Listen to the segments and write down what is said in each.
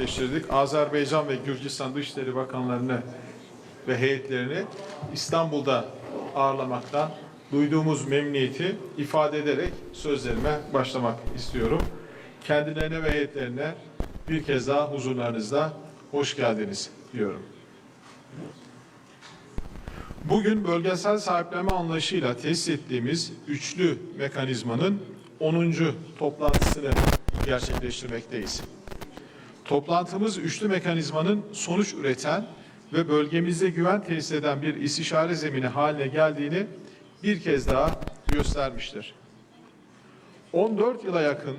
gerçekleştirdik. Azerbaycan ve Gürcistan Dışişleri Bakanlarını ve heyetlerini İstanbul'da ağırlamaktan duyduğumuz memnuniyeti ifade ederek sözlerime başlamak istiyorum. Kendilerine ve heyetlerine bir kez daha huzurlarınızda hoş geldiniz diyorum. Bugün bölgesel sahiplenme anlayışıyla tesis ettiğimiz üçlü mekanizmanın 10. toplantısını gerçekleştirmekteyiz. Toplantımız üçlü mekanizmanın sonuç üreten ve bölgemizde güven tesis eden bir istişare zemini haline geldiğini bir kez daha göstermiştir. 14 yıla yakın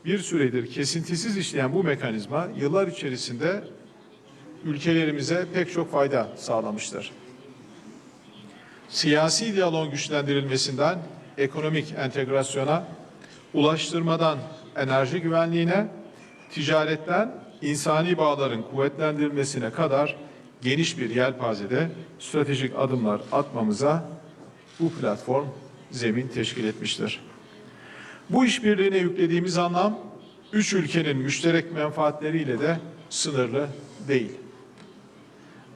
bir süredir kesintisiz işleyen bu mekanizma yıllar içerisinde ülkelerimize pek çok fayda sağlamıştır. Siyasi diyaloğun güçlendirilmesinden ekonomik entegrasyona, ulaştırmadan enerji güvenliğine, ticaretten insani bağların kuvvetlendirilmesine kadar geniş bir yelpazede stratejik adımlar atmamıza bu platform zemin teşkil etmiştir. Bu işbirliğine yüklediğimiz anlam, üç ülkenin müşterek menfaatleriyle de sınırlı değil.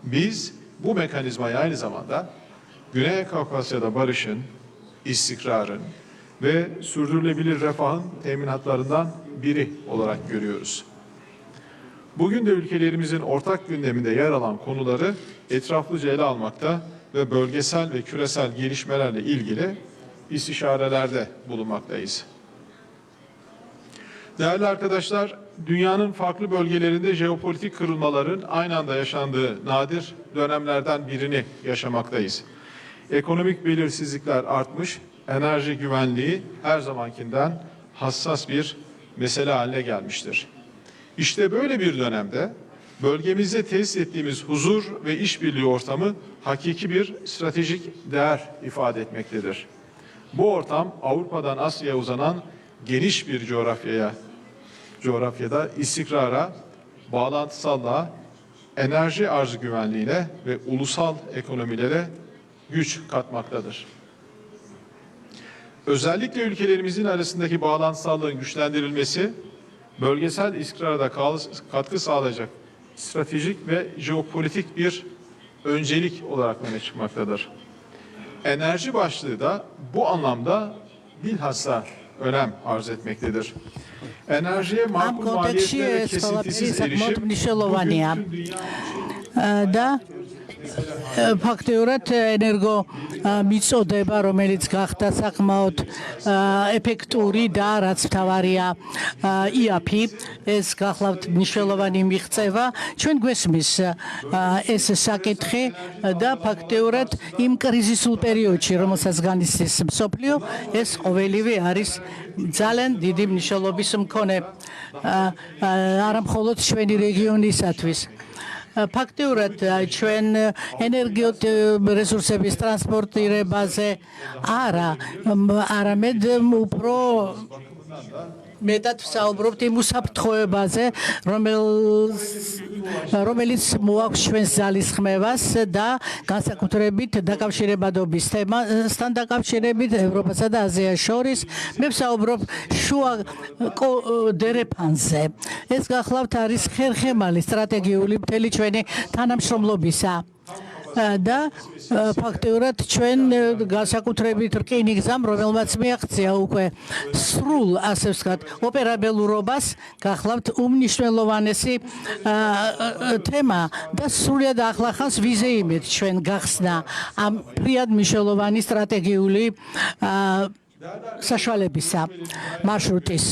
Biz bu mekanizmayı aynı zamanda Güney Kafkasya'da barışın, istikrarın ve sürdürülebilir refahın teminatlarından biri olarak görüyoruz. Bugün de ülkelerimizin ortak gündeminde yer alan konuları etraflıca ele almakta ve bölgesel ve küresel gelişmelerle ilgili istişarelerde bulunmaktayız. Değerli arkadaşlar, dünyanın farklı bölgelerinde jeopolitik kırılmaların aynı anda yaşandığı nadir dönemlerden birini yaşamaktayız. Ekonomik belirsizlikler artmış, enerji güvenliği her zamankinden hassas bir mesele haline gelmiştir. İşte böyle bir dönemde bölgemizde tesis ettiğimiz huzur ve işbirliği ortamı hakiki bir stratejik değer ifade etmektedir. Bu ortam Avrupa'dan Asya'ya uzanan geniş bir coğrafyada istikrara, bağlantısallığa, enerji arzı güvenliğine ve ulusal ekonomilere güç katmaktadır. Özellikle ülkelerimizin arasındaki bağlantısallığın güçlendirilmesi, bölgesel istikrara da katkı sağlayacak stratejik ve jeopolitik bir öncelik olarak öne çıkmaktadır. Enerji başlığı da bu anlamda bilhassa önem arz etmektedir. Enerjiye makul maliyetli ve kesintisiz erişim bugün tüm dünya için ფაქტიურად ენერგო მიწოდება, რომელიც გახდა საკმაოდ ეფექტური და რაც მთავარია იაფი, ეს გახლავთ მნიშვნელოვანი მიღწევა. ჩვენ გვესმის ეს საკითხი და ფაქტიურად იმ კრიზისულ პერიოდში, რომელსაც განიცდის მსოფლიო, ეს ყოველივე არის ძალიან დიდი მნიშვნელობის მქონე არა მხოლოდ ჩვენი რეგიონისათვის. ფაქტიურად ჩვენ ენერგიო რესურსების ტრანსპორტირებაზე არამედ უფრო მეტად ვსაუბრობთ იმ უსაფრთხოებაზე, რომელიც მოაქვს ჩვენს ძალისხმევას და განსაკუთრებით დაკავშირებადობის თემასთან დაკავშირებით ევროპასა და აზიას შორის. მე ვსაუბრობ შუა დერეფანზე. ეს გახლავთ არის ხერხემალი სტრატეგიული მთელი ჩვენი თანამშრომლობისა. და ფაქტიურად ჩვენ განსაკუთრებით რკინიგზამ, რომელმაც მიაღწია უკვე სრულ, ასე ვთქვათ, ოპერაბელურობას, გახლავთ უმნიშვნელოვანესი თემა და სრულად ახლახანს ვიზეიმეთ ჩვენ გახსნა ამ ფრიად მნიშვნელოვანი სტრატეგიული საშუალებისა მარშრუტის.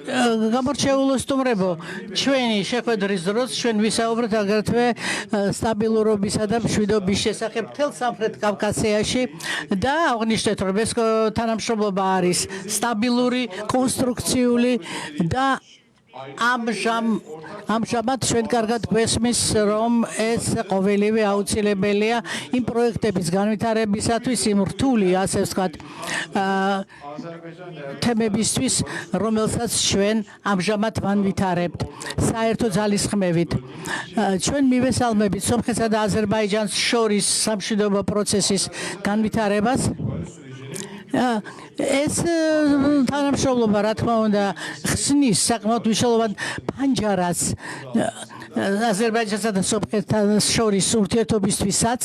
გამორჩეულო სტუმრებო, ჩვენი შეხვედრის დროს ჩვენ ვისაუბრეთ აგრეთვე სტაბილურობისა და მშვიდობის შესახებ მთელ სამხრეთ კავკასიაში და აღნიშნეთ, რომ ეს თანამშრომლობა არის სტაბილური, კონსტრუქციული და ამჟამად ჩვენ კარგად გვესმის, რომ ეს ყოველივე აუცილებელია იმ პროექტების განვითარებისათვის, იმ რთული, ასე ვთქვათ, თემებისთვის, რომელსაც ჩვენ ამჟამად ვანვითარებთ საერთო ძალისხმევით. ჩვენ მივესალმებით სომხეთსა და აზერბაიჯანს შორის სამშვიდობო პროცესის განვითარებას ეს თანამშრომლობა რა თქმა უნდა ხსნის საკმაოდ მნიშვნელოვან პანჯარას აზერბაიჯანსა და სომხეთთან შორის ურთიერთობისთვისაც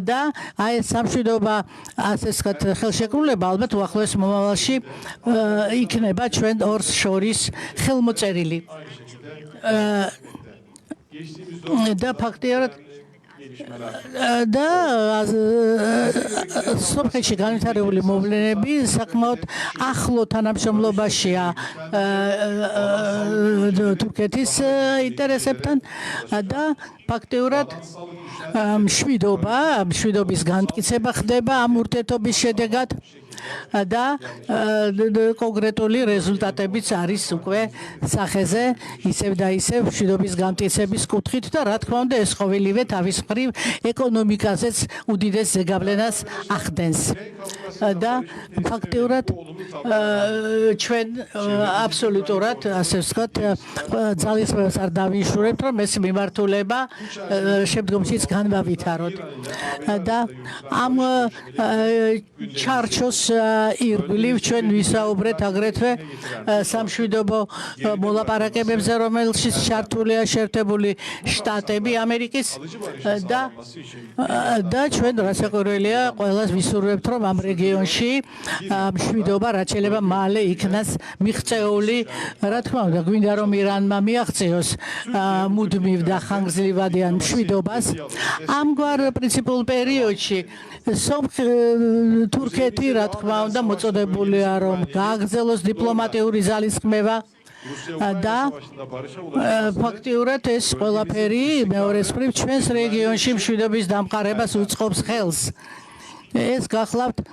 და აი ეს სამშვიდობა ასე ვთქვათ ხელშეკრულება ალბათ უახლოეს მომავალში იქნება ჩვენ ორს შორის ხელმოწერილი და ფაქტიურად და სომხეთში განვითარებული მოვლენები საკმაოდ ახლო თანამშრომლობაშია თურქეთის ინტერესებთან და ფაქტიურად მშვიდობის განმტკიცება ხდება ამ ურთიერთობის შედეგად და კონკრეტული რეზულტატებიც არის უკვე სახეზე ისევ და ისევ მშვიდობის განმტკიცების კუთხით და რა თქმა უნდა ეს ყოველივე თავის მხრივ ეკონომიკაზეც უდიდეს ზეგავლენას ახდენს და ფაქტიურად ჩვენ აბსოლუტურად ასე ვთქვათ ძალისხმევას არ დავიშურებთ რომ ეს მიმართულება შემდგომშიც განვავითაროთ და ამ ჩარჩოს ირგვლივ ჩვენ ვისაუბრეთ აგრეთვე სამშვიდობო მოლაპარაკებებზე რომელშიც ჩართულია შეერთებული შტატები ამერიკის და ჩვენ რასაკვირველია ყველას ვისურვებთ რომ ამ რეგიონში მშვიდობა რაც შეიძლება მალე იქნას მიღწეული რა თქმა უნდა გვინდა რომ ირანმა მიაღწიოს მუდმივ და ხანგრძლივადიან მშვიდობას ამგვარ პრინციპულ პერიოდში თურქეთი რა თქმა უნდა მოწოდებულია რომ გააგრძელოს დიპლომატიური ძალისხმევა და ფაქტიურად ეს ყველაფერი მეორეს მხრივ ჩვენს რეგიონში მშვიდობის დამყარებას უწყობს ხელს ეს გახლავთ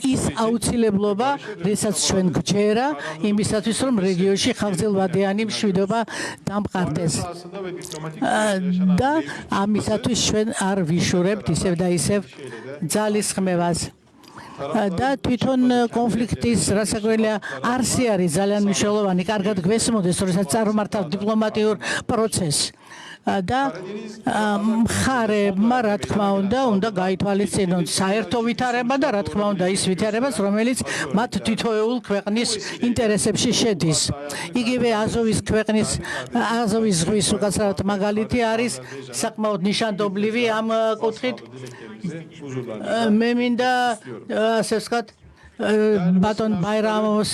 ის აუცილებლობა, რისაც ჩვენ გვჯერა იმისათვის, რომ რეგიონში ხანგრძლივადიანი მშვიდობა დამყარდეს. და ამისათვის ჩვენ არ ვიშურებთ ისევ და ისევ ძალისხმევას. და თვითონ კონფლიქტის რასაკვირველია არსი არის ძალიან მნიშვნელოვანი, კარგად გვესმოდეს, როდესაც წარმართავ დიპლომატიურ პროცესს. და მხარეებმა რა თქმა უნდა გაითვალისწინონ საერთო ვითარება და რა თქმა უნდა ის ვითარებას რომელიც მათ თითოეულ ქვეყნის ინტერესებში შედის. იგივე აზოვის ზღვის უკაცრავად მაგალითი არის საკმაოდ ნიშანდობლივი ამ კუთხით. მე მინდა ასე ვთქვათ ბატონ ბაირამოვს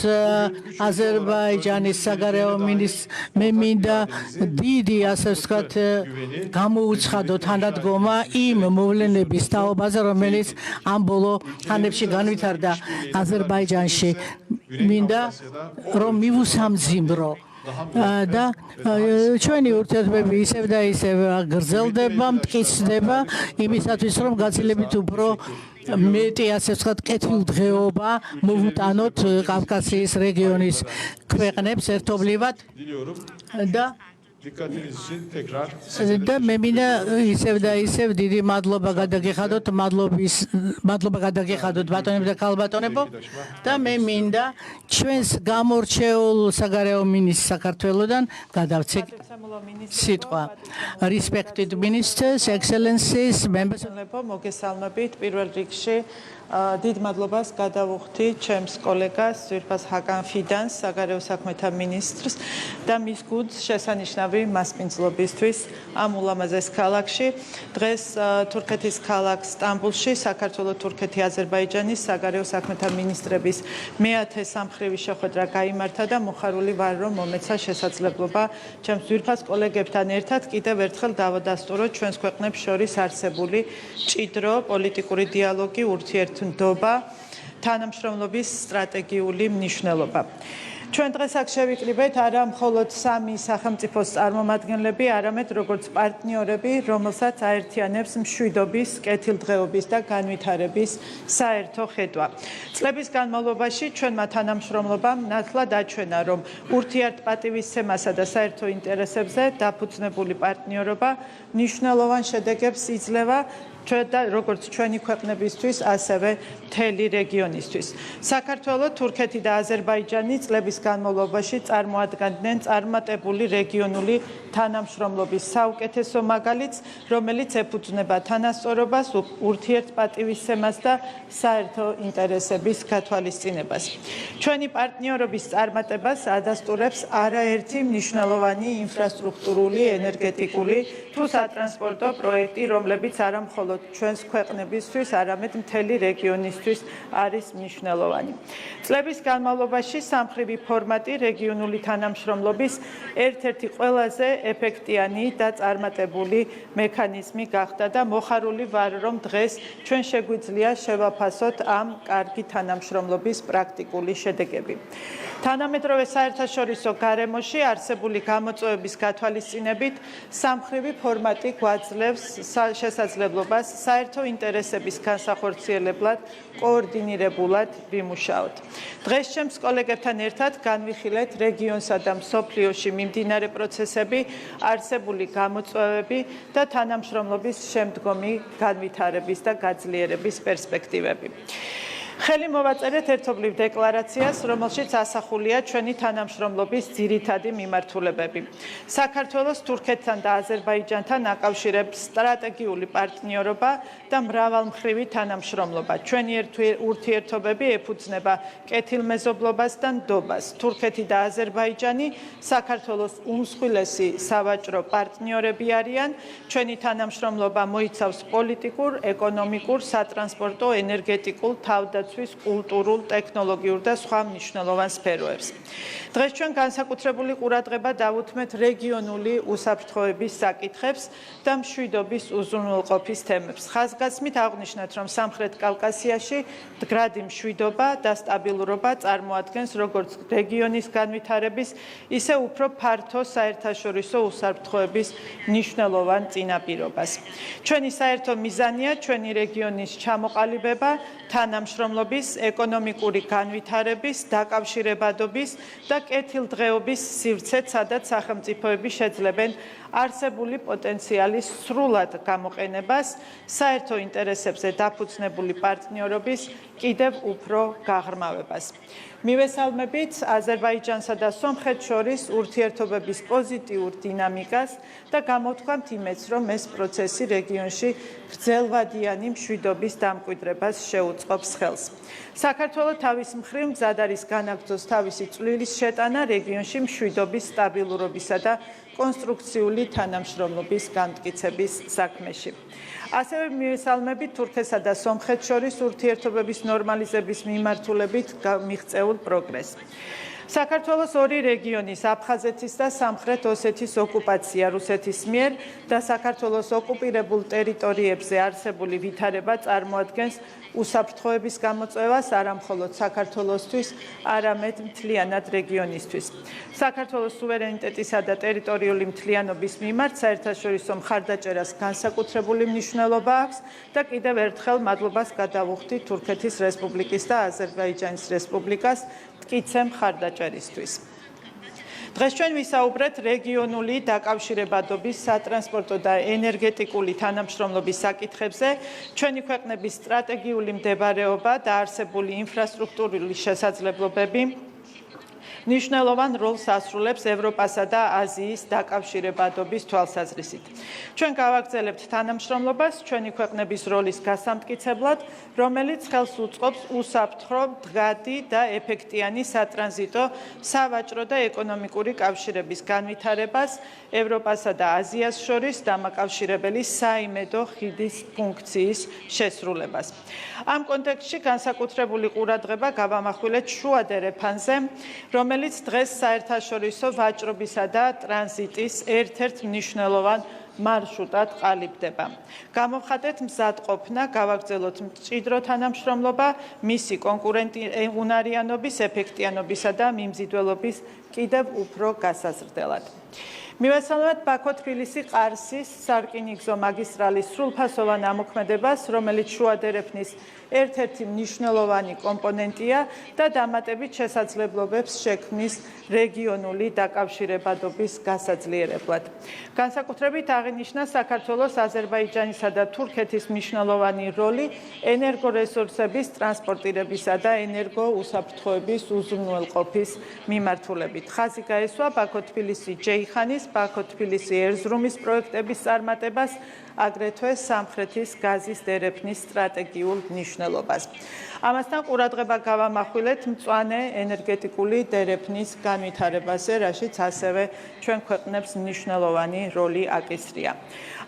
აზერბაიჯანის საგარეო მინისტრს მე მინდა დიდი ასე ვთქვათ გამოუცხადო თანადგომა იმ მოვლენების თაობაზე რომელიც ამ ბოლო ხანებში განვითარდა აზერბაიჯანში მინდა რომ მივუსამძიმრო და ჩვენი ურთიერთობები ისევ და ისევ გრძელდება, მტკიცდება იმისათვის რომ გაცილებით უფრო მეტი ასე ვთქვათ კეთილდღეობა მოვუტანოთ კავკასიის რეგიონის ქვეყნებს ერთობლივად და მე მინდა ისევ და ისევ დიდი მადლობა გადაგიხადოთ ბატონებო და ქალბატონებო და მე მინდა ჩვენს გამორჩეულ საგარეო მინისტრს საქართველოსდან გადავცე სიტყვა respected ministers excellencies members მოგესალმებით პირველ რიგში დიდ მადლობას გადავუხდი ჩემს კოლეგას ძვირფას ჰაკან ფიდანს საგარეო საქმეთა მინისტრს და მის გუნდს შესანიშნავი მასპინძლობისთვის ამ ულამაზეს ქალაქში დღეს თურქეთის ქალაქ სტამბულში საქართველოს თურქეთი აზერბაიჯანის საგარეო საქმეთა მინისტრების მეათე სამხრივი შეხვედრა გაიმართა და მოხარული ვარ რომ მომეცა შესაძლებლობა ჩემს ძვირფას კოლეგებთან ერთად კიდევ ერთხელ დავადასტუროთ ჩვენს ქვეყნებს შორის არსებული მჭიდრო პოლიტიკური დიალოგი ურთიერთობა თანამშრომლობის სტრატეგიული მნიშვნელობა. ჩვენ დღეს აქ შევიკრიბეთ არა მხოლოდ სამი სახელმწიფოს წარმომადგენლები, არამედ როგორც პარტნიორები, რომელსაც აერთიანებს მშვიდობის, კეთილდღეობის და განვითარების საერთო ხედვა. წლების განმავლობაში ჩვენმა თანამშრომლობამ ნათლად აჩვენა, რომ ურთიერთპატივისცემასა და საერთო ინტერესებზე დაფუძნებული პარტნიორობა მნიშვნელოვან შედეგებს იძლევა და როგორც ჩვენი ქვეყნებისთვის, ასევე მთელი რეგიონისთვის. საქართველო, თურქეთი და აზერბაიჯანი წლების განმავლობაში წარმოადგენდნენ წარმატებული რეგიონული თანამშრომლობის საუკეთესო მაგალითს, რომელიც ეფუძნება თანასწორობას, ურთიერთპატივისცემას და საერთო ინტერესების გათვალისწინებას. ჩვენი პარტნიორობის წარმატებას ადასტურებს არაერთი მნიშვნელოვანი ინფრასტრუქტურული, ენერგეტიკული თუ სატრანსპორტო პროექტი, რომლებიც არა მხოლოდ ჩვენს ქვეყნებისთვის, არამედ მთელი რეგიონისთვის არის მნიშვნელოვანი. წლების განმავლობაში სამხრივი ფორმატი რეგიონული თანამშრომლობის ერთ-ერთი ყველაზე ეფექტიანი და წარმატებული მექანიზმი გახდა და მოხარული ვარ, რომ დღეს ჩვენ შეგვიძლია შევაფასოთ ამ კარგი თანამშრომლობის პრაქტიკული შედეგები. თანამედროვე საერთაშორისო გარემოში არსებული გამოწვევების გათვალისწინებით სამხრივი ფორმატი გვაძლევს შესაძლებლობას საერთო ინტერესების განსახორციელებლად კოორდინირებულად ვიმუშაოთ. დღეს ჩემს კოლეგებთან ერთად განვიხილეთ რეგიონსა და მსოფლიოში მიმდინარე პროცესები, არსებული გამოწვევები და თანამშრომლობის შემდგომი განვითარების და გაძლიერების პერსპექტივები. ხელი მოვაწერეთ ერთობლივ დეკლარაციას, რომელშიც ასახულია ჩვენი თანამშრომლობის ძირითადი მიმართულებები. საქართველოს თურქეთთან და აზერბაიჯანთან აკავშირებს სტრატეგიული პარტნიორობა და მრავალმხრივი თანამშრომლობა. ჩვენი ურთიერთობები ეფუძნება კეთილმეზობლობას და ნდობას. თურქეთი და აზერბაიჯანი საქართველოს უმსხვილესი სავაჭრო პარტნიორები არიან. ჩვენი თანამშრომლობა მოიცავს პოლიტიკურ, ეკონომიკურ, სატრანსპორტო, ენერგეტიკულ, თავდაცვის, კულტურულ, ტექნოლოგიურ და სხვა მნიშვნელოვან სფეროებს. დღეს ჩვენ განსაკუთრებული ყურადღება დავუთმეთ რეგიონული უსაფრთხოების საკითხებს და მშვიდობის უზრუნველყოფის თემებს. ხაზგასმით აღვნიშნეთ, რომ სამხრეთ კავკასიაში მდგრადი მშვიდობა და სტაბილურობა წარმოადგენს როგორც რეგიონის განვითარების, ისე უფრო ფართო საერთაშორისო უსაფრთხოების მნიშვნელოვან წინაპირობას. ჩვენი საერთო მიზანია ჩვენი რეგიონის ჩამოყალიბება, თანამშრომლობის, ეკონომიკური განვითარების, დაკავშირებადობის და კეთილდღეობის სივრცე, სადაც სახელმწიფოები შეძლებენ არსებული პოტენციალის სრულად გამოყენებას, საერთო ინტერესებზე დაფუძნებული პარტნიორობის კიდევ უფრო გაღრმავებას. მივესალმებით აზერბაიჯანსა და სომხეთს შორის ურთიერთობების პოზიტიურ დინამიკას და გამოვთქვამთ იმედს, რომ ეს პროცესი რეგიონში გრძელვადიანი მშვიდობის დამკვიდრებას შეუწყობს ხელს. საქართველო თავის მხრივ მზად არის განაგრძოს თავისი წვლილის შეტანა რეგიონში მშვიდობის, სტაბილურობისა და კონსტრუქციული თანამშრომლობის განმტკიცების საქმეში. ასევე მივესალმებით თურქეთსა და სომხეთს შორის ურთიერთობების ნორმალიზების მიმართულებით მიღწეულ პროგრესს. საქართველოს ორი რეგიონის, აფხაზეთის და სამხრეთ ოსეთის ოკუპაცია რუსეთის მიერ და საქართველოს ოკუპირებულ ტერიტორიებზე არსებული ვითარება წარმოადგენს უსაფრთხოების გამოწვევას არა მხოლოდ საქართველოსთვის, არამედ მთლიანად რეგიონისთვის. საქართველოს სუვერენიტეტისა და ტერიტორიული მთლიანობის მიმართ საერთაშორისო მხარდაჭერას განსაკუთრებული მნიშვნელობა აქვს და კიდევ ერთხელ მადლობას გადავუხდით თურქეთის რესპუბლიკის და აზერბაიჯანის რესპუბლიკას მტკიცე მხარდაჭერისთვის. დღეს ჩვენ ვისაუბრეთ რეგიონული დაკავშირებადობის, სატრანსპორტო და ენერგეტიკული თანამშრომლობის საკითხებზე, ჩვენი ქვეყნების სტრატეგიული მდებარეობა და არსებული ინფრასტრუქტურული შესაძლებლობები მნიშვნელოვან როლს ასრულებს ევროპასა და აზიის დაკავშირებადობის თვალსაზრისით. ჩვენ გავაგრძელებთ თანამშრომლობას ჩვენი ქვეყნების როლის გასამტკიცებლად, რომელიც ხელს უწყობს უსაფრთხო, მდგრადი და ეფექტიანი სატრანზიტო, სავაჭრო და ეკონომიკური კავშირების განვითარებას ევროპასა და აზიას შორის დამაკავშირებელი საიმედო ხიდის ფუნქციის შესრულებას. ამ კონტექსტში განსაკუთრებული ყურადღება გავამახვილეთ შუა დერეფანზე, რომელიც დღეს საერთაშორისო ვაჭრობისა და ტრანზიტის ერთ-ერთ მნიშვნელოვან მარშრუტად ყალიბდება. გამოვხატეთ მზადყოფნა, გავაგრძელოთ მჭიდრო თანამშრომლობა, მისი კონკურენტუნარიანობის, ეფექტიანობისა და მიმზიდველობის კიდევ უფრო გასაზრდელად. მივესალმებთ ბაქო-თბილისი-ყარსის სარკინიგზო მაგისტრალის სრულფასოვან ამოქმედებას, რომელიც შუა დერეფნის ერთ-ერთი მნიშვნელოვანი კომპონენტია და დამატებით შესაძლებლობებს შექმნის რეგიონული დაკავშირებადობის გასაძლიერებლად. განსაკუთრებით აღინიშნა საქართველოს, აზერბაიჯანისა და თურქეთის მნიშვნელოვანი როლი ენერგორესურსების ტრანსპორტირებისა და ენერგოუსაფრთხოების უზრუნველყოფის მიმართულებით. ხაზი გაესვა ბაქო-თბილისი-ჯეიხანის, ბაქო-თბილისი-ერზრუმის პროექტების წარმატებას, აგრეთვე სამხრეთის გაზის დერეფნის სტრატეგიულ მნიშვნელობას. ამასთან ყურადღება გავამახვილეთ მწვანე ენერგეტიკული დერეფნის განვითარებაზე, რაშიც ასევე ჩვენ ქვეყნებს მნიშვნელოვანი როლი აკისრია.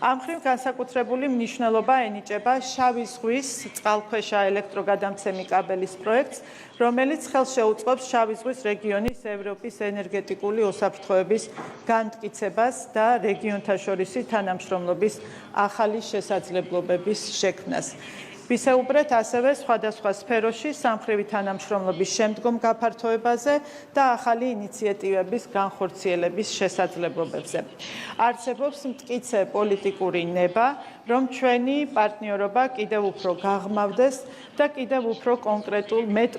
ამ მხრივ განსაკუთრებული მნიშვნელობა ენიჭება შავი ზღვის წყალქვეშა ელექტროგადამცემი კაბელის პროექტს, რომელიც ხელს შეუწყობს შავი ზღვის რეგიონის ევროპის ენერგეტიკული უსაფრთხოების განმტკიცებას და რეგიონთა შორისი თანამშრომლობის ახალი შესაძლებლობების შექმნას. ვისაუბრეთ ასევე სხვადასხვა სფეროში სამხრივი თანამშრომლობის შემდგომ გაფართოებაზე და ახალი ინიციატივების განხორციელების შესაძლებლობებზე. არსებობს მტკიცე პოლიტიკური ნება, რომ ჩვენი პარტნიორობა კიდევ უფრო გაღრმავდეს და კიდევ უფრო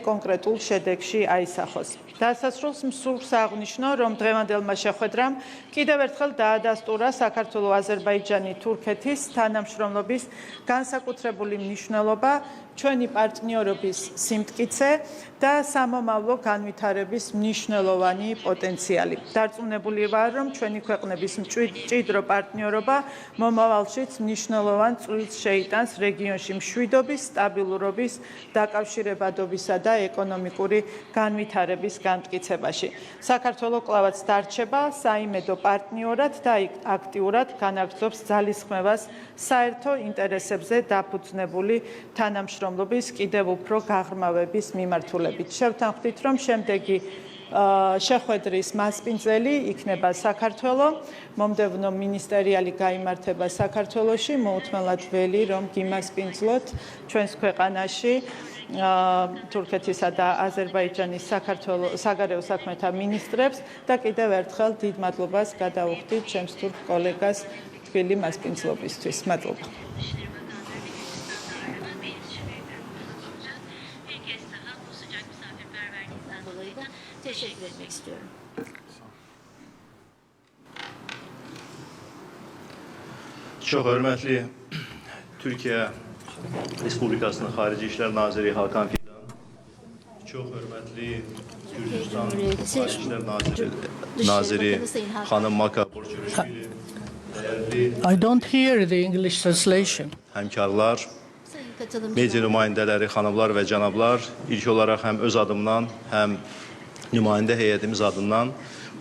კონკრეტულ შედეგში აისახოს. დასასრულს მსურს აღვნიშნო, რომ დღევანდელმა შეხვედრამ კიდევ ერთხელ დაადასტურა საქართველო-აზერბაიჯანი-თურქეთის თანამშრომლობის განსაკუთრებული მნიშვნელობა, ჩვენი პარტნიორობის სიმტკიცე და სამომავლო განვითარების მნიშვნელოვანი პოტენციალი. დარწმუნებული ვარ, რომ ჩვენი ქვეყნების მჭიდრო პარტნიორობა მომავალშიც მნიშვნელოვან წვლილს შეიტანს რეგიონში მშვიდობის, სტაბილურობის, დაკავშირებადობისა და ეკონომიკური განვითარების განმტკიცებაში. საქართველო კვლავაც დარჩება საიმედო პარტნიორად და აქტიურად განაგრძობს ძალისხმევას საერთო ინტერესებზე დაფუძნებული თანამშრომლობის კიდევ უფრო გაღრმავების მიმართულებით. შევთანხმდით, რომ შემდეგი შეხვედრის მასპინძელი იქნება საქართველო, მომდევნო მინისტერიალი გაიმართება საქართველოში, მოუთმელად ველი, რომ გიმასპინძლოთ ჩვენს ქვეყანაში თურქეთისა და აზერბაიჯანის საგარეო საქმეთა მინისტრებს და კიდევ ერთხელ დიდ მადლობას გადავუხდით ჩემს თურქ კოლეგას თბილი მასპინძლობისთვის. მადლობა. Teşekkür etmek istiyorum. Çox hörmətli Türkiyə Respublikasının Xarici İşlər Naziri Hakan Fidan, çox hörmətli Gürcüstan Xarici İşlər Naziri xanım Maka Borçuruşvili, dəyərli I don't hear the English translation. həmkarlar, Sayın katılımcılar, media nümayəndələri, xanımlar və cənablar, ilk olaraq həm öz adımdan, həm nümayəndə heyətimiz adından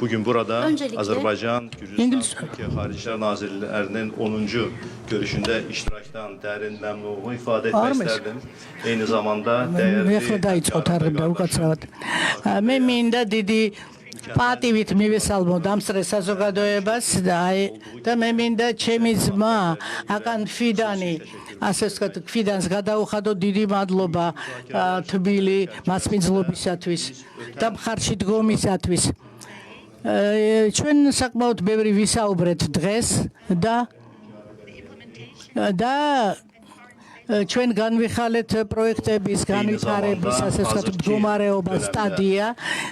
bugün burada Öncelikle Azərbaycan, Gürcüstan, İngiliz- Türkiyə Xarici İşlər Nazirlərinin 10-cu görüşündə iştirakdan dərin məmnunluğumu ifadə etmək Armış. istərdim. Eyni zamanda ეხლა დაიწყოთ არღება უკაცრავად. მე მინდა დიდი პატივით მივესალმოთ ამ საზოგადოებას და მე მინდა ჩემი ძმა აკან ფიდანი ასე ვთქვათ ფიდანს გადაუხადო დიდი მადლობა თბილი მასპინძლობისათვის და მხარში დგომისათვის. ჩვენ საკმაოდ ბევრი ვისაუბრეთ დღეს და ჩვენ განვიხილეთ პროექტების განვითარების ასე ვთქვათ მდგომარეობა სტადია,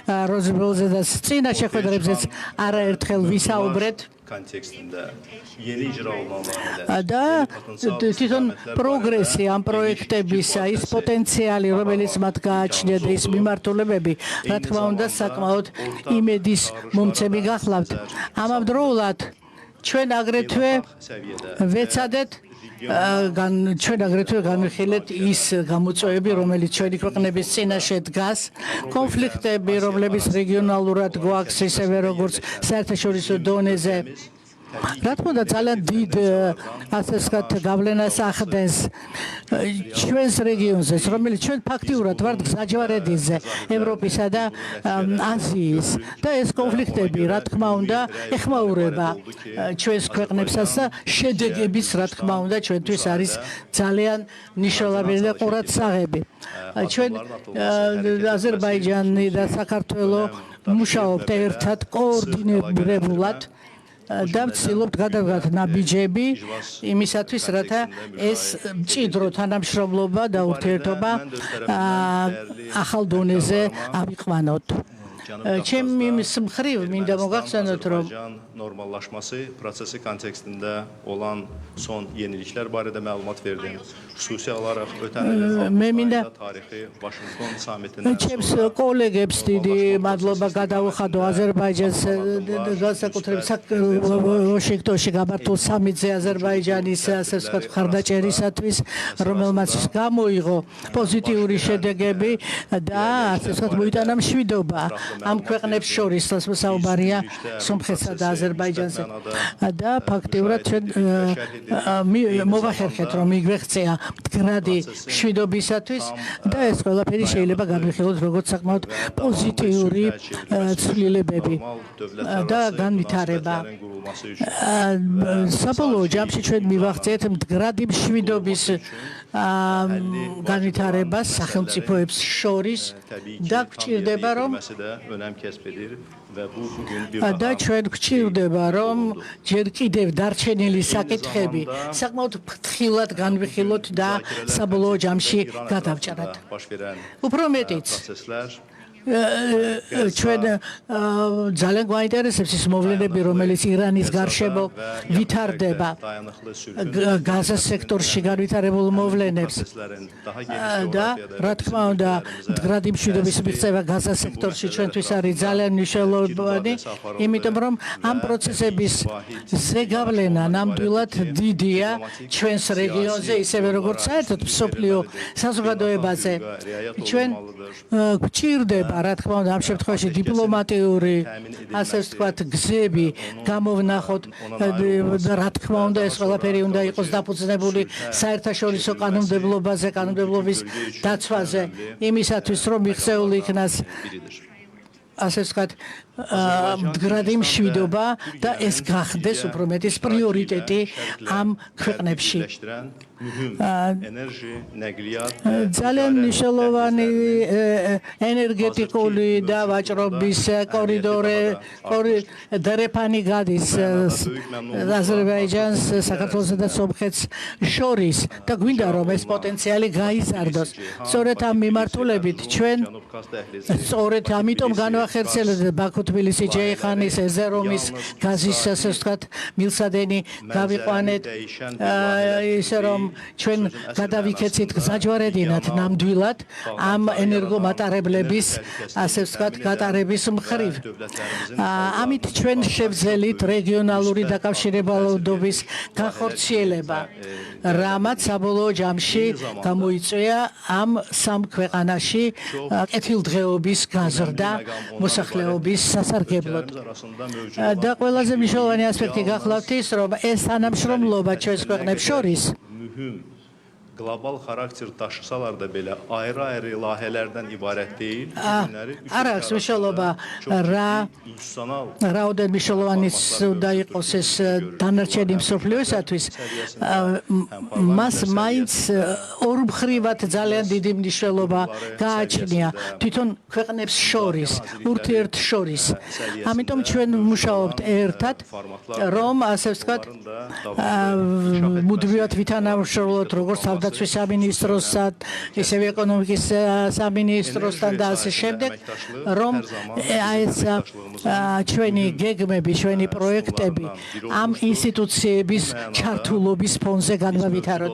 რომელზედაც წინა შეხვედრებზეც არაერთხელ ვისაუბრეთ kontekstində yeni icra olunan და layihələr, თვითონ პროგრესი ამ პროექტებისა, ის პოტენციალი, რომელიც მათ გააჩნია და ის მიმართულებები, რა თქმა უნდა, საკმაოდ იმედის მომცემი გახლავთ. ამავდროულად ჩვენ აგრეთვე ვეცადეთ ჩვენ აგრეთვე განვიხილეთ ის გამოწვევები, რომელიც ჩვენი ქვეყნების წინაშე დგას, კონფლიქტები, რომლებიც რეგიონალურად გვაქვს, ისევე როგორც საერთაშორისო დონეზე. რა თქმა უნდა, ძალიან დიდ ასე ვთქვათ გავლენას ახდენს ჩვენს რეგიონზე, რომელიც ჩვენ ფაქტიურად ვართ გზაჯვარედინზე ევროპისა და აზიის და ეს კონფლიქტები, რა თქმა უნდა, ეხმაურება ჩვენს ქვეყნებსაც და შედეგების, რა თქმა უნდა, ჩვენთვის არის ძალიან მნიშვნელოვანი და ყურადსაღები. ჩვენ აზერბაიჯანი და საქართველო მუშაობთ ერთად კოორდინირებულად და ვცდილობთ გადავდგათ ნაბიჯები იმისათვის, რათა ეს მჭიდრო თანამშრომლობა და ურთიერთობა ახალ დონეზე ავიყვანოთ. ჩემი მხრივ მინდა მოგახსენოთ, რომ normallaşması prosesi kontekstində olan son yeniliklər barədə məlumat verdim. Xüsusi olaraq ötən il tarixi Vaşinqton samitində ჩემს კოლეგებს დიდი მადლობა გადავუხადო აზერბაიჯანს განსაკუთრებით ვაშინგტონში გამართულ სამიტზე აზერბაიჯანის ასე ვთქვათ მხარდაჭერისათვის, რომელმაც გამოიღო პოზიტიური შედეგები და ასე ვთქვათ მოიტანა მშვიდობა ამ ქვეყნებს შორის, საუბარია სომხეთსა და აზერბაიჯანზე და ფაქტიურად ჩვენ მოვახერხეთ, რომ მიგვეღწია მდგრადი მშვიდობისათვის და ეს ყველაფერი შეიძლება განვიხილოთ როგორც საკმაოდ პოზიტიური ცვლილებები და განვითარება. საბოლოო ჯამში ჩვენ მივახცეთ მდგრადი მშვიდობის განვითარებას სახელმწიფოებს შორის და გვჭირდება, რომ და ჩვენ გვჭირდება, რომ ჯერ კიდევ დარჩენილი საკითხები საკმაოდ ფრთხილად განვიხილოთ და საბოლოო ჯამში გადავჭრათ. უფრო მეტიც ჩვენ ძალიან გვაინტერესებს ის მოვლენები, რომელიც ირანის გარშემო ვითარდება, გაზას სექტორში განვითარებულ მოვლენებს და რა თქმა უნდა, მდგრადი მშვიდობის მიღწევა გაზას სექტორში ჩვენთვის არის ძალიან მნიშვნელოვანი, იმიტომ რომ ამ პროცესების ზეგავლენა ნამდვილად დიდია ჩვენს რეგიონზე, ისევე როგორც საერთოდ მსოფლიო საზოგადოებაზე. ჩვენ გვჭირდება რა თქმა უნდა ამ შემთხვევაში დიპლომატიური ასე ვთქვათ გზები გამოვნახოთ და რა თქმა უნდა ეს ყველაფერი უნდა იყოს დაფუძნებული საერთაშორისო კანონმდებლობაზე, კანონმდებლობის დაცვაზე, იმისათვის რომ მიღწეული იქნას ასე ვთქვათ მდგრადი მშვიდობა და ეს გახდეს უფრო მეტის პრიორიტეტი ამ ქვეყნებში. ძალიან მნიშვნელოვანი ენერგეტიკული და ვაჭრობის კორიდორები გადის აზერბაიჯანს, საქართველოსა და სომხეთს შორის და გვინდა რომ ეს პოტენციალი გაიზარდოს. სწორედ ამ მიმართულებით ჩვენ სწორედ ამიტომ განვახერხებთ ბაქო-თბილისი ჯეიხანის ეზერომის გაზის ასე ვთქვათ მილსადენი გავიყვანეთ ისე რომ ჩვენ გადავიქეცით გზაჯვარედინად ნამდვილად ამ ენერგომატარებლების ასე ვთქვათ გატარების მხრივ. ამით ჩვენ შევძელით რეგიონალური დაკავშირებულობის განხორციელება, რამაც საბოლოო ჯამში გამოიწვია ამ სამ ქვეყანაში კეთილდღეობის გაზრდა მოსახლეობის სასარგებლოდ. და ყველაზე მნიშვნელოვანი ასპექტი გახლავთ ის, რომ ეს თანამშრომლობა ჩვენს ქვეყნებს შორის global xarakter daşısalar da belə ayrı-ayrı layihələrdən ibarət deyil. არ აქვს მნიშვნელობა რაოდენ მნიშვნელოვანი უნდა იყოს ეს დანარჩენი მსოფლიოსათვის, მას მაინც ორმხრივად ძალიან დიდი მნიშვნელობა გააჩნია თვითონ ქვეყნებს შორის, ურთიერთშორის. ამიტომ ჩვენ ვმუშაობთ ერთად, რომ ასე ვთქვათ მუდმივად ვითანამშრომლოთ როგორც თავდაცვის სამინისტროსთან, ისევე ეკონომიკის სამინისტროსთან და ასე შემდეგ, რომ ეს ჩვენი გეგმები, ჩვენი პროექტები ამ ინსტიტუციების ჩართულობის ფონზე განვავითაროთ.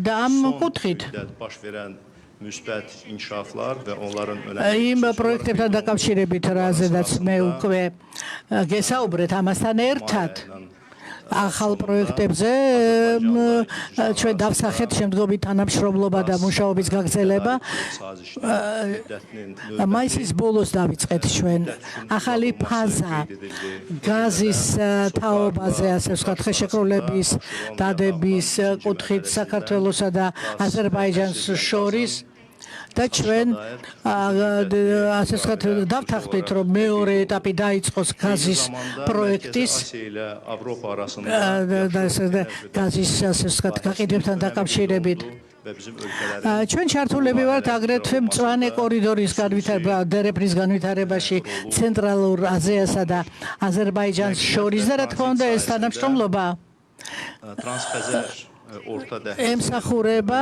და ამ კუთხით müsbət inkişaflar və onların იმ პროექტებთან დაკავშირებით, რაზედაც მე უკვე გესაუბრეთ, ამასთან ერთად ახალ პროექტებზე ჩვენ დავსახეთ შემდგომი თანამშრომლობა და მუშაობის გაგრძელება. მაისის ბოლოს დავიწყეთ ჩვენ ახალი ფაზა გაზის თაობაზე, ასე ვთქვათ, ხელშეკრულების დადების კუთხით საქართველოსა და აზერბაიჯანს შორის. და ჩვენ ასე ვთქვათ დავთანხმდით, რომ მეორე ეტაპი დაიწყოს გაზის პროექტის გაზის ასე ვთქვათ გაყიდვებთან დაკავშირებით və bizim ölkələrin ჩვენ ჩართულები ვართ აგრეთვე მწვანე კორიდორის განვითარება, დერეფნის განვითარებაში ცენტრალურ აზიასა და აზერბაიჯანს შორის და რა თქმა უნდა ეს თანამშრომლობა Transxəzər orta dəhliz ემსახურება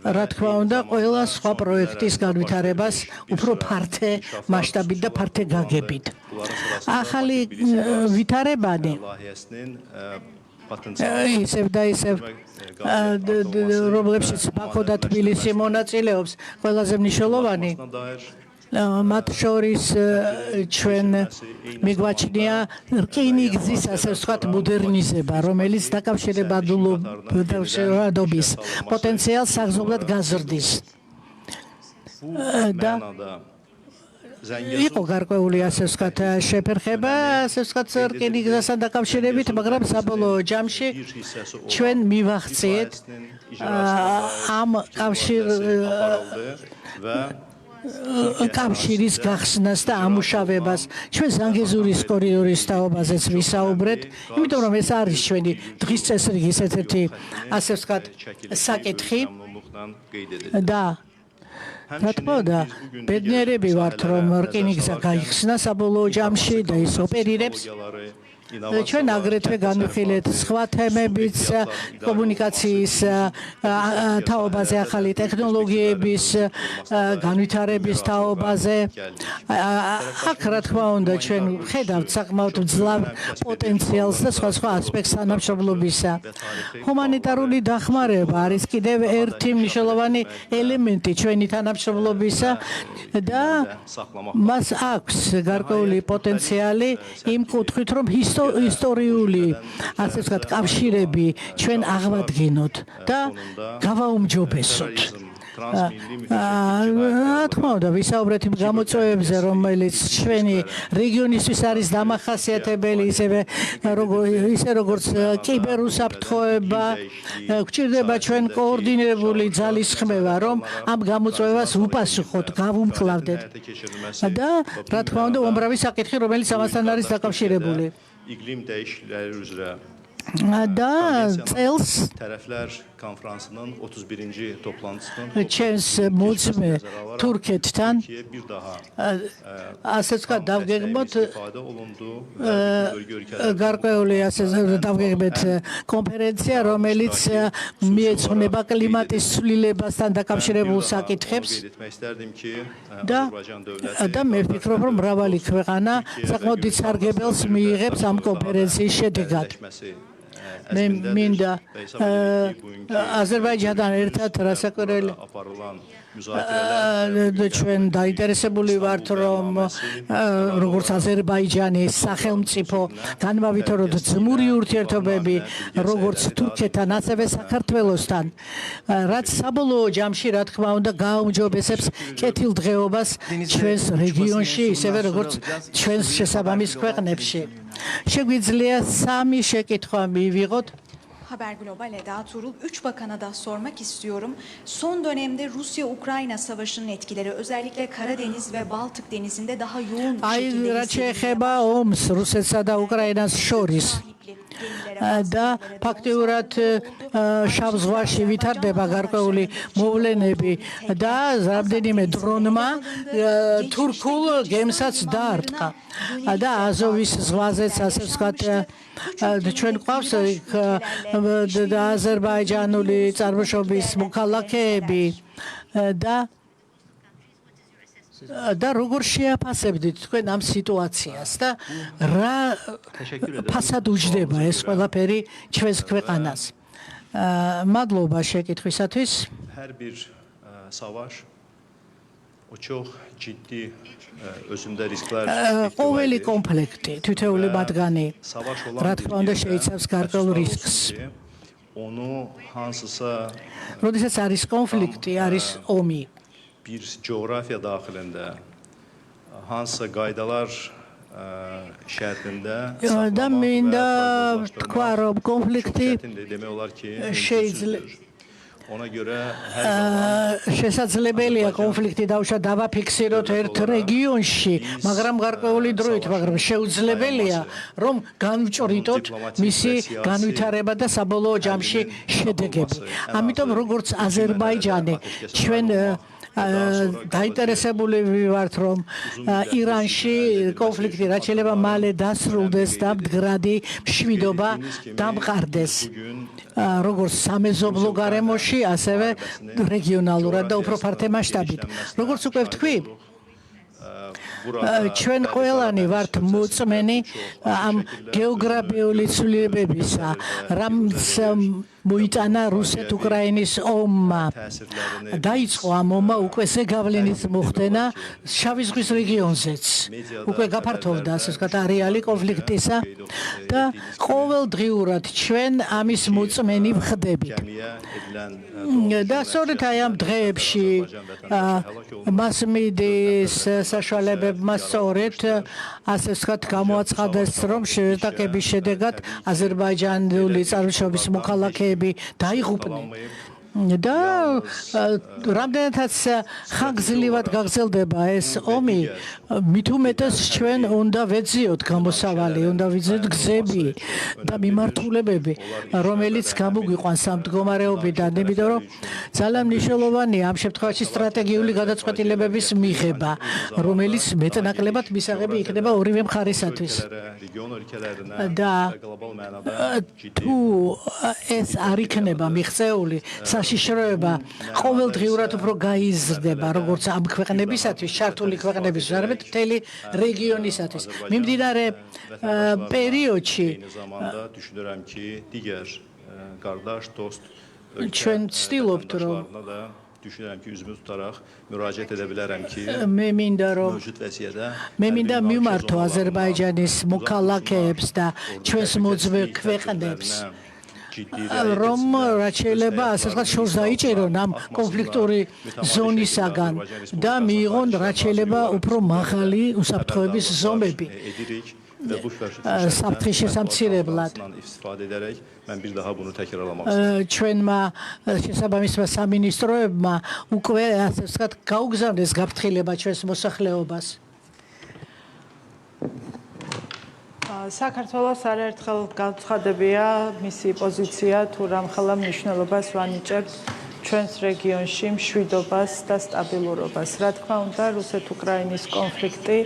რა თქმა უნდა ყველა სხვა პროექტის განვითარებას უფრო ფართე მასშტაბით და ფართე გაგებით. ახალი ვითარებანი layihəsinin potensialı ისევ და ისევ რომლებშიც ბაქო და თბილისი მონაწილეობს ყველაზე მნიშვნელოვანი dair მათ შორის ჩვენ მიგვაჩნია რკინიგზის ასე ვთქვათ მოდერნიზება, რომელიც დაკავშირებადობის პოტენციალს საგზნობლად გაზრდის. და იყო გარკვეული ასე ვთქვათ შეფერხება, ასე ვთქვათ რკინიგზასთან დაკავშირებით, მაგრამ საბოლოო ჯამში ჩვენ მივახციეთ ამ კავშირის გახსნას და ამუშავებას. ჩვენ ზანგეზურის კორიდორის თაობაზეც ვისაუბრეთ, იმიტომ რომ ეს არის ჩვენი დღის წესრიგის ერთ-ერთი ასე ვთქვათ საკითხი და რა თქმა უნდა, ბედნიერები ვართ, რომ რკინიგზა გაიხსნა საბოლოო ჯამში და ის ოპერირებს. ჩვენ აგრეთვე განვიხილეთ სხვა თემებიც კომუნიკაციის თაობაზე, ახალი ტექნოლოგიების განვითარების თაობაზე. აქ რა თქმა უნდა ჩვენ ხედავთ საკმაოდ მძლავრ პოტენციალს და სხვა ასპექტს თანამშრომლობისა. ჰუმანიტარული დახმარება არის კიდევ ერთი მნიშვნელოვანი ელემენტი ჩვენი თანამშრომლობისა და მას აქვს გარკვეული პოტენციალი იმ კუთხით, რომ ისტორიული ასე ვთქვათ კავშირები ჩვენ აღვადგინოთ და გავაუმჯობესოთ. რა თქმა უნდა, ვისაუბრეთ იმ გამოწვევებზე, რომელიც ჩვენი რეგიონისთვის არის დამახასიათებელი, ისე როგორც კიბერუსაფრთხოება, გვჭირდება ჩვენ კოორდინირებული ძალისხმევა, რომ ამ გამოწვევას უპასუხოთ, გავუმკლავდეთ. და რა თქმა უნდა, უამრავი საკითხი, რომელიც ამასთან არის დაკავშირებული. İqlim dəyişiklikləri üzrə და წელს tərəflər konfransının 31-ci toplantısının ჩვენს მოძმე თურქეთთან bir daha ასე ვთქვათ დავგეგმოთ istifadə olundu və bölgə ölkələrində გარკვეული ასე დავგეგმეთ კონფერენცია, რომელიც მიეძღვნება კლიმატის ცვლილებასთან დაკავშირებულ საკითხებს etmək istərdim ki, და Azərbaycan dövləti და მე ვფიქრობ, რომ მრავალი ქვეყანა საკმაოდ დიდ სარგებელს მიიღებს ამ კონფერენციის შედეგად. მე მინდა აზერბაიჯანთან ერთად რასაკვირველი ჩვენ დაინტერესებული ვართ, რომ როგორც აზერბაიჯანის სახელმწიფო განვავითაროთ ძმური ურთიერთობები, როგორც თურქეთთან, ასევე საქართველოსთან, რაც საბოლოო ჯამში, რა თქმა უნდა, გააუმჯობესებს კეთილდღეობას ჩვენს რეგიონში, ისევე როგორც ჩვენს შესაბამის ქვეყნებში. შეგვიძლია სამი შეკითხვა მივიღოთ. Haber Global Eda Turul, 3 bakana da sormak istiyorum. Son dönemde Rusya-Ukrayna savaşının etkileri özellikle Karadeniz ve Baltık denizinde daha yoğun bir şekilde რაც შეეხება ომს რუსეთსა და უკრაინას შორის და ფაქტიურად შავ ზღვაში ვითარდება გარკვეული მოვლენები და რამდენიმე დრონმა თურქულ გემსაც დაარტყა და აზოვის ზღვაზეც ასე ვთქვათ ჩვენ ყავს აზერბაიჯანული წარმოშობის მოქალაქეები და როგორ შეაფასებდით თქვენ ამ სიტუაციას და რა ფასად უჯდება ეს ყველაფერი ჩვენს ქვეყანას. მადლობა შეკითხვისათვის. hər bir savaş o çox ciddi özündə risklər ყოველი კონფლიქტი, თითოეული მათგანი რა თქმა უნდა შეიცავს გარკვეულ რისკს. onu hansısa როდესაც არის კონფლიქტი, არის ომი. bir coğrafya daxilində hansısa qaydalar şərtində და მინდა თქვა, რომ კონფლიქტი demək olar ki, შეიძლება Ona görə hər zaman შესაძლებელია კონფლიქტი დავაფიქსიროთ ერთ რეგიონში, მაგრამ გარკვეული დროით, მაგრამ შეუძლებელია რომ განვჭრიდოთ მისი განვითარება და საბოლოო ჯამში შედეგები. ამიტომ როგორც აზერბაიჯანი ჩვენ დაინტერესებული ვართ რომ ირანში კონფლიქტი რაც შეიძლება მალე დასრულდეს და მდგრადი მშვიდობა დამყარდეს როგორც სამეზობლო გარემოში ასევე რეგიონალურად და უფრო ფართე მასშტაბით როგორც უკვე ვთქვი ჩვენ ყველანი ვართ მოწმენი ამ გეოგრაფიული ცვლილებებისა რამც მოიტანა რუსეთ-უკრაინის ომმა დაიწყო ამ ომმა უკვე ზეგავლენის მოხდენა შავი ზღვის რეგიონზეც უკვე გაფართოვდა ასე ვთქვათ არეალი კონფლიქტისა და ყოველდღიურად ჩვენ ამის მოწმენი ვხდებით და სწორედ აი ამ დღეებში მასმედიის საშუალებებმა სწორედ ასე ვთქვათ გამოაცხადეს რომ შეტაკების შედეგად აზერბაიჯანული წარმოშობის მოქალაქეები დაიღუპნენ და რამდენადაც ხანგრძლივად გაგრძელდება ეს ომი მით უმეტეს ჩვენ უნდა ვეძიოთ გამოსავალი უნდა ვიძიოთ გზები და მიმართულებები რომელიც გამოგვიყვანს ამ მდგომარეობიდან იმიტომ რომ ძალიან მნიშვნელოვანია ამ შემთხვევაში სტრატეგიული გადაწყვეტილებების მიღება რომელიც მეტნაკლებად მისაღები იქნება ორივე მხარისათვის და თუ ეს არ იქნება მიღწეული საშიშროება ყოველდღიურად უფრო გაიზრდება როგორც ამ ქვეყნებისათვის ჩართული ქვეყნების არამედ მთელი რეგიონისათვის მიმდინარე პერიოდში ჩვენ ვცდილობთ რომ düşünürəm ki, üzümü tutaraq müraciət edə bilərəm ki, მე მინდა მიმართო აზერბაიჯანის მოქალაქეებს და ჩვენს მოძღვე ქვეყნებს რომ რაც შეიძლება ასე ვთქვათ შორს დაიჭერონ ამ კონფლიქტური ზონისაგან და მიიღონ რაც შეიძლება უფრო მაღალი უსაფრთხოების ზომები საფრთხის შესამცირებლად ჩვენმა შესაბამისმა სამინისტროებმა უკვე ასე ვთქვათ გაუგზავნეს გაფრთხილება ჩვენს მოსახლეობას საქართველოს არაერთხელ განცხადებია მისი პოზიცია თუ რამხელა მნიშვნელობას ვანიჭებთ ჩვენს რეგიონში მშვიდობას და სტაბილურობას. რა თქმა უნდა, რუსეთ-უკრაინის კონფლიქტი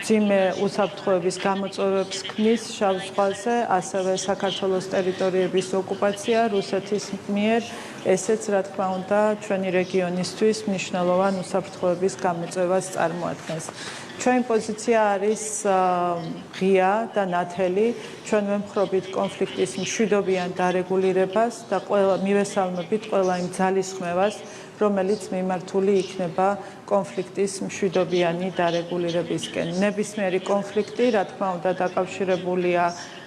ძიმე უსაფრთხოების გამოწვევებს ქმნის შავ ზღვაზე, ასევე საქართველოს ტერიტორიების ოკუპაცია რუსეთის მიერ, ესეც რა თქმა უნდა ჩვენი რეგიონისთვის მნიშვნელოვან უსაფრთხოების გამოწვევას წარმოადგენს. ჩვენი პოზიცია არის ღია და ნათელი, ჩვენ ვემხრობით კონფლიქტის მშვიდობიან დარეგულირებას და მივესალმებით ყველა იმ ძალისხმევას, რომელიც მიმართული იქნება კონფლიქტის მშვიდობიანი დარეგულირებისკენ. ნებისმიერი კონფლიქტი, რა თქმა უნდა, დაკავშირებულია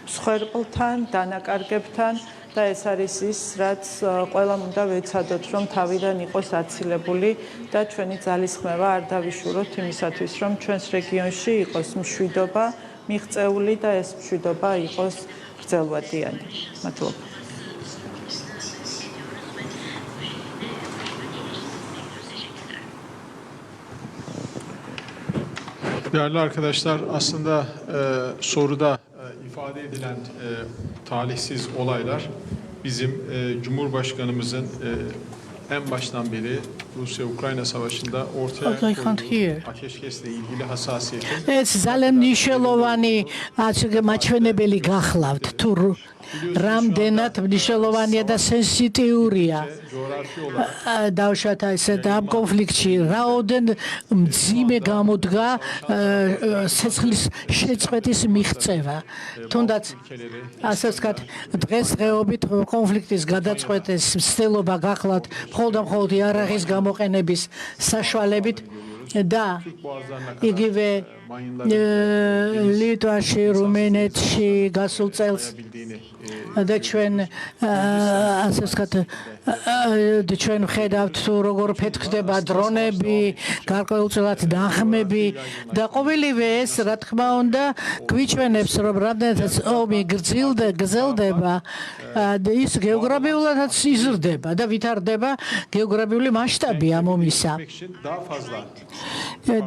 მსხვერპლთან, დანაკარგებთან და ეს არის ის, რაც ყველამ უნდა ვეცადოთ, რომ თავიდან იყოს აცილებული და ჩვენი ძალისხმევა არ დავიშუროთ იმისათვის, რომ ჩვენს რეგიონში იყოს მშვიდობა მიღწეული და ეს მშვიდობა იყოს გრძელვადიანი. მადლობა. Değerli arkadaşlar, aslında soruda ifade edilen talihsiz olaylar bizim Cumhurbaşkanımızın en baştan beri Rusya-Ukrayna savaşında ortaya koyduğu ateşkesle ilgili hassasiyetin ეს ძალიან მნიშვნელოვანი მაჩვენებელი გახლავთ თუ რამდენად მნიშვნელოვანია და სენსიტიურია დავშათ ესეთ ამ კონფლიქტში რაოდენ მძიმე გამოდგა ცეცხლის შეწყვეტის მიღწევა თუნდაც ასე ვთქვათ დღესდღეობით კონფლიქტის გადაწყვეტის მცდელობა გახლავთ მხოლოდ იარაღის გამოყენების საშუალებით და იგივე ლიტვაში, რუმინეთში გასულ წელს და ჩვენ ასე ვთქვათ ჩვენ ხედავთ თუ როგორ ფეთქდება დრონები, გარკვეულწილად დაღმები და ყოველივე ეს რა თქმა უნდა გვიჩვენებს რომ რამდენადაც ომი გრძელდება ის გეოგრაფიულადაც იზრდება და ვითარდება გეოგრაფიული მასშტაბი ამ ომისა.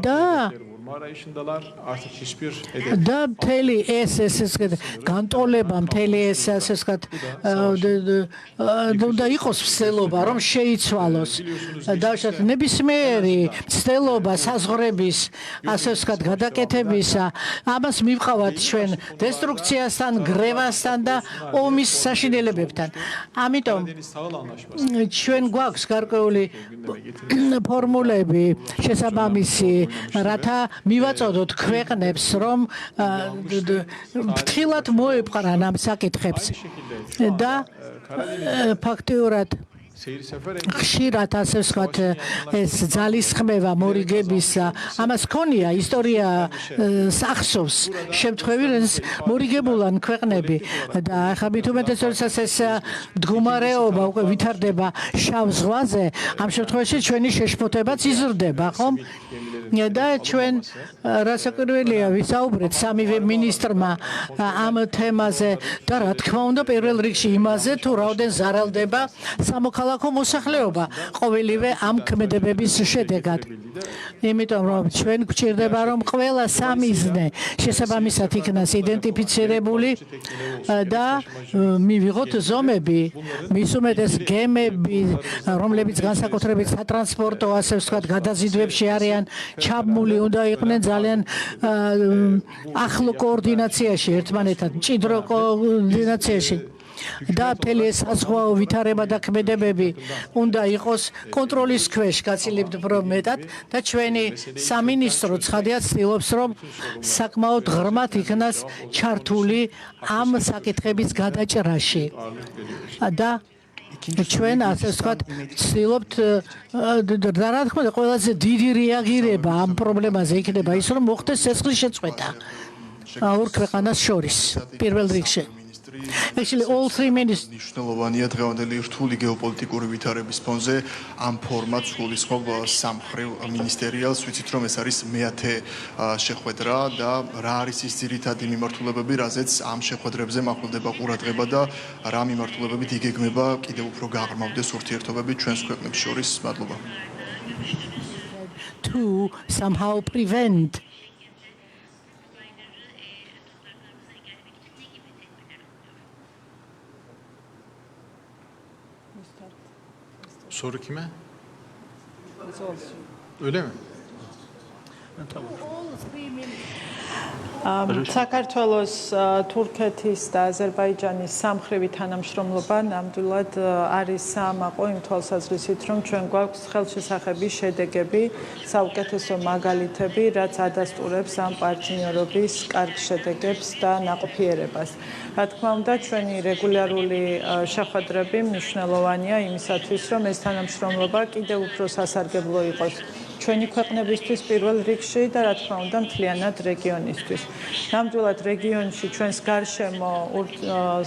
და და მთელი ეს განტოლება მთელი ეს ასე ვთქვათ უნდა იყოს ცდელობა რომ შეიცვალოს დავშათ ნებისმიერი ცდელობა საზღვრების ასე ვთქვათ გადაკეთებისა ამას მივყავთ ჩვენ დესტრუქციასთან გრევასთან და ომის საშინელებებთან ამიტომ ჩვენ გვაქვს გარკვეული ფორმულები შესაბამისი რათა მივაწოდოთ ქვეყნებს რომ ფრთხილად მოეპყრან ამ საკითხებს და ფაქტიურად ხშირად ასე ვთქვათ ეს ძალისხმევა მორიგებისა ამას ქონია ისტორია სახსოვს შემთხვევით მორიგებულან ქვეყნები და ახლა მით უმეტეს როდესაც ეს მდგომარეობა უკვე ვითარდება შავ ზღვაზე ამ შემთხვევაში ჩვენი შეშფოთებაც იზრდება ხომ და ჩვენ რასაკვირველია ვისაუბრეთ სამივე მინისტრმა ამ თემაზე და რა თქმა უნდა პირველ რიგში იმაზე თუ რაოდენ ზარალდება სამოქალაქო მოსახლეობა ყოველივე ამ ქმედებების შედეგად იმიტომ რომ ჩვენ გვჭირდება რომ ყველა სამიზნე შესაბამისად იქნას იდენტიფიცირებული და მივიღოთ ზომები მის უმეტეს გემები რომლებიც განსაკუთრებით სატრანსპორტო ასე ვთქვათ გადაზიდვებში არიან ჩაბმული უნდა იყვნენ ძალიან ახლო კოორდინაციაში ერთმანეთთან მჭიდრო კოორდინაციაში და მთელი ეს საზღვაო ვითარება და ქმედებები უნდა იყოს კონტროლის ქვეშ გაცილებთ უფრო მეტად და ჩვენი სამინისტრო ცხადია ცდილობს რომ საკმაოდ ღრმად იქნას ჩართული ამ საკითხების გადაჭრაში და ჩვენ ასე ვთქვათ ვცდილობთ და რა თქმა უნდა ყველაზე დიდი რეაგირება ამ პრობლემაზე იქნება ის რომ მოხდეს ცეცხლის შეწყვეტა ორ ქვეყანას შორის პირველ რიგში Actually, all three ministers. მნიშვნელოვანია დღევანდელი რთული გეოპოლიტიკური ვითარების ფონზე ამ ფორმატს გულისხმობ სამხრივ მინისტერიალს, ვიცით რომ ეს არის მეათე შეხვედრა და რა არის ის ძირითადი მიმართულებები, რაზეც ამ შეხვედრებზე მახვილდება ყურადღება და რა მიმართულებებით იგეგმება კიდევ უფრო გაღრმავდეს ურთიერთობები ჩვენს ქვეყნებს შორის. მადლობა. To somehow prevent Soru kime? Öyle mi? საქართველოს, თურქეთის და აზერბაიჯანის სამხრივი თანამშრომლობა ნამდვილად არის საამაყო იმ თვალსაზრისით, რომ ჩვენ გვაქვს ხელშესახები შედეგები, საუკეთესო მაგალითები, რაც ადასტურებს ამ პარტნიორობის კარგ შედეგებს და ნაყოფიერებას. Რა თქმა უნდა, ჩვენი რეგულარული შეხვედრები მნიშვნელოვანია იმისათვის, რომ ეს თანამშრომლობა კიდევ უფრო სასარგებლო იყოს ჩვენი ქვეყნებისთვის პირველ რიგში და რა თქმა უნდა მთლიანად რეგიონისთვის. ნამდვილად რეგიონში ჩვენს გარშემო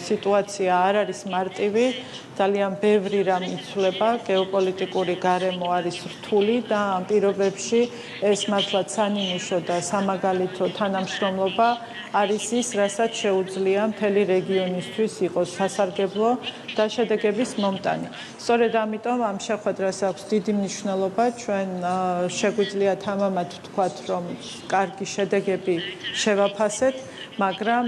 სიტუაცია არ არის მარტივი, ძალიან ბევრი რამ იცვლება, გეოპოლიტიკური გარემო არის რთული და ამ პირობებში ეს მართლაც სანიმუშო და სამაგალითო თანამშრომლობა არის ის, რასაც შეუძლია მთელი რეგიონისთვის იყოს სასარგებლო და შედეგების მომტანი. სწორედ ამიტომ ამ შეხვედრას აქვს დიდი მნიშვნელობა, ჩვენ შეგვიძლია თამამად ვთქვათ, რომ კარგი შედეგები შევაფასეთ, მაგრამ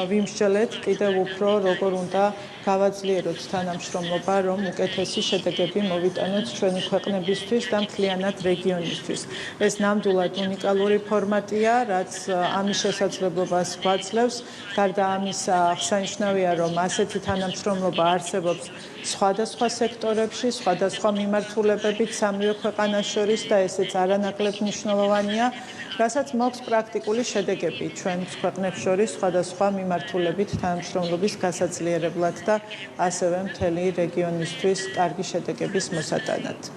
ვიმსჯელეთ კიდევ უფრო როგორ უნდა გავაძლიეროთ თანამშრომლობა, რომ უკეთესი შედეგები მოვიტანოთ ჩვენი ქვეყნებისთვის და მთლიანად რეგიონისთვის. ეს ნამდვილად უნიკალური ფორმატია, რაც ამის შესაძლებლობას გვაძლევს. გარდა ამისა, აღსანიშნავია, რომ ასეთი თანამშრომლობა არსებობს სხვადასხვა სექტორებში, სხვადასხვა მიმართულებებით სამივე ქვეყანას შორის და ესეც არანაკლებ მნიშვნელოვანია, რასაც მოაქვს პრაქტიკული შედეგები ჩვენს ქვეყნებს შორის სხვადასხვა მიმართულებით თანამშრომლობის გასაძლიერებლად და ასევე მთელი რეგიონისთვის კარგი შედეგების მოსატანად.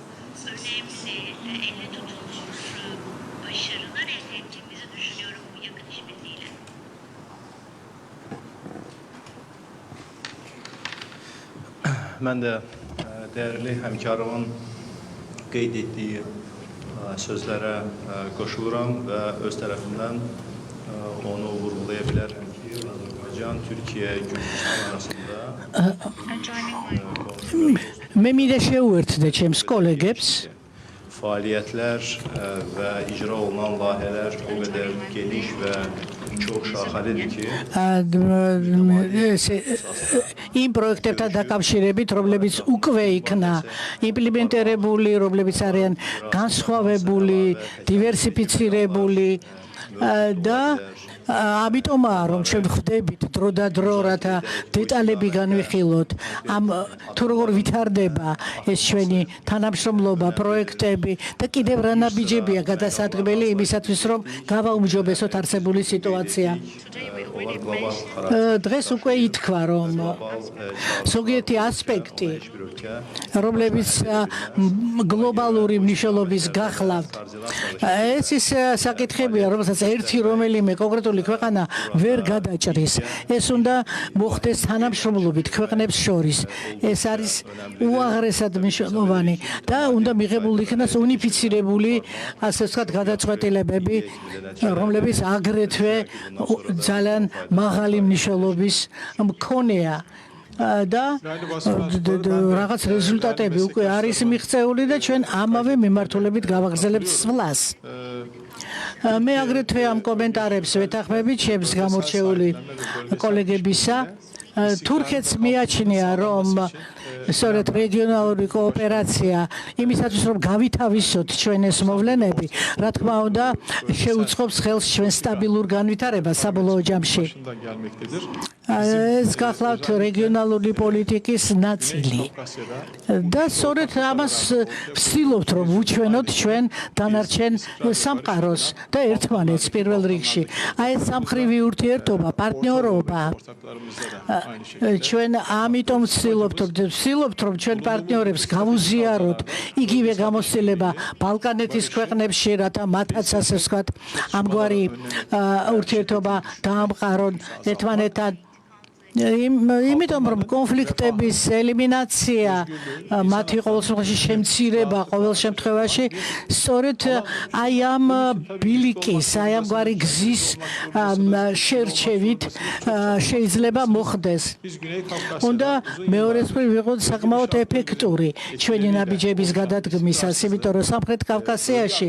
mən də dəyərli həmkarımın qeyd etdiyi sözlərə qoşuluram və öz tərəfimdən onu vurğulaya bilərəm ki, Azərbaycan, Türkiyə, Gürcüstan arasında მე მინდა შევუერთდე ჩემს კოლეგებს fəaliyyətlər və icra olunan layihələr o qədər geniş və çox şaxəlidir ki, იმ პროექტებთან დაკავშირებით, რომლებიც უკვე იქნა იმპლემენტირებული, რომლებიც არიან განსხვავებული, დივერსიფიცირებული და ამიტომაა რომ ჩვენ ვხვდებით დრო და დრო რათა დეტალები განვიხილოთ ამ თუ როგორ ვითარდება ეს ჩვენი თანამშრომლობა პროექტები და კიდევ რა ნაბიჯებია გადასადგმელი იმისათვის რომ გავაუმჯობესოთ არსებული სიტუაცია დღეს უკვე ითქვა რომ ზოგიერთი ასპექტი რომლებიც გლობალური მნიშვნელობის გახლავთ ეს ის საკითხებია რომელსაც ერთი რომელიმე კონკრეტული ქვეყანა ვერ გადაჭრის. ეს უნდა მოხდეს თანამშრომლობით ქვეყნებს შორის. ეს არის უაღრესად მნიშვნელოვანი და უნდა მიღებული იქნას უნიფიცირებული, ასე ვთქვათ, გადაწყვეტილებები, რომლებიც აგრეთვე ძალიან მაღალი მნიშვნელობის მქონეა. და რაღაც რეზულტატები უკვე არის მიღწეული და ჩვენ ამავე მიმართულებით გავაგრძელებთ სვლას. მე აგრეთვე ამ კომენტარებს ვეთანხმებით ჩემს გამორჩეული კოლეგებისა. თურქეთს მიაჩნია რომ სწორედ რეგიონალური კოოპერაცია იმისათვის რომ გავითავისოთ ჩვენ ეს მოვლენები, რა თქმა უნდა, შეუწყობს ხელს ჩვენ სტაბილურ განვითარებას საბოლოო ჯამში. ეს გახლავთ რეგიონალური პოლიტიკის ნაწილი. და სწორედ ამას ვცდილობთ რომ ვუჩვენოთ ჩვენ დანარჩენ სამყაროს და ერთმანეთს პირველ რიგში. აი ეს სამხრივი ურთიერთობა, პარტნიორობა ჩვენ ამიტომ ვცდილობთ რომ ჩვენ პარტნიორებს გავუზიაროთ იგივე გამოცდილება ბალკანეთის ქვეყნებში, რათა მათაც ასე ვთქვათ ამგვარი ურთიერთობა დაამყარონ ერთმანეთთან. იმიტომ რომ კონფლიქტების ელიმინაცია, მათი ყოველ შემთხვევაში შემცირება ყოველ შემთხვევაში სწორედ აი ამ ბილიკის, აი ამგვარი გზის შერჩევით შეიძლება მოხდეს. უნდა მეორეს მხრივ ვიყოთ საკმაოდ ეფექტური ჩვენი ნაბიჯების გადადგმისას, იმიტომ რომ სამხრეთ კავკასიაში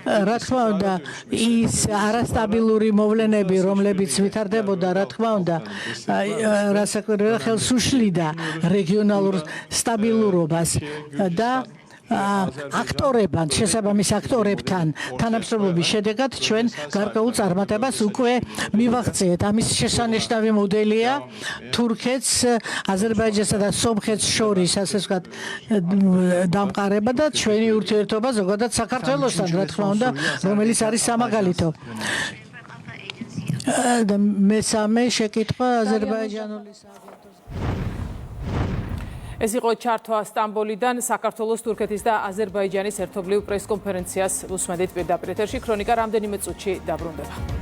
რა თქმა უნდა ის არასტაბილური მოვლენები, რომლებიც ვითარდებოდა, რა თქმა უნდა რასაკვირველია ხელს უშლიდა რეგიონალურ სტაბილურობას და აქტორებთან, შესაბამის აქტორებთან თანამშრომლობის შედეგად ჩვენ გარკვეულ წარმატებას უკვე მივაღწიეთ. ამის შესანიშნავი მოდელია თურქეთს, აზერბაიჯანსა და სომხეთს შორის, ასე ვთქვათ, დამყარება და ჩვენი ურთიერთობა ზოგადად საქართველოსთან, რა თქმა უნდა, რომელიც არის სამაგალითო. და მესამე შეკითხვა აზერბაიჯანული ეს იყო ჩართვა სტამბოლიდან საქართველოს, თურქეთის და აზერბაიჯანის ერთობლივ პრესკონფერენციას უსმენთ პირდაპირ ეთერში. ქრონიკა რამდენიმე წუთში დაბრუნდება.